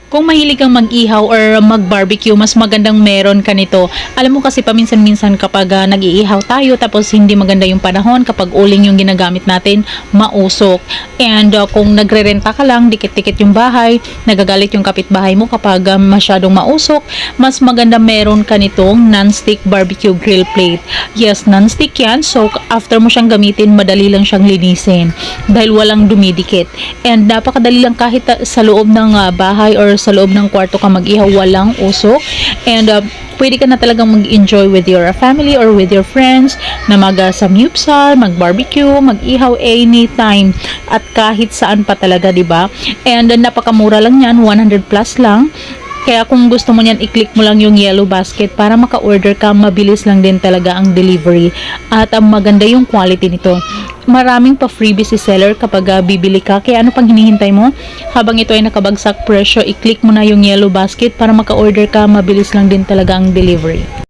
Kung mahilig kang mag-ihaw or mag-barbecue, mas magandang meron ka nito. Alam mo kasi paminsan-minsan kapag nag-iihaw tayo tapos hindi maganda yung panahon, kapag uling yung ginagamit natin, mausok. And kung nagre-renta ka lang, dikit-dikit yung bahay, nagagalit yung kapitbahay mo kapag masyadong mausok, mas maganda meron ka nitong non-stick barbecue grill plate. Yes, non-stick yan. So, after mo siyang gamitin, madali lang siyang linisin dahil walang dumidikit. And napakadali lang kahit sa loob ng bahay or sa loob ng kwarto ka mag-ihaw, walang usok. And pwede ka na talagang mag-enjoy with your family or with your friends na mag-samyupsal, mag-barbecue, mag-ihaw anytime at kahit saan pa talaga, di ba? And napakamura lang yan, 100 plus lang. Kaya kung gusto mo niyan, i-click mo lang yung yellow basket para maka-order ka. Mabilis lang din talaga ang delivery. At maganda yung quality nito. Maraming pa freebies si seller kapag bibili ka. Kaya ano pang hinihintay mo? Habang ito ay nakabagsak presyo, i-click mo na yung yellow basket para maka-order ka. Mabilis lang din talaga ang delivery.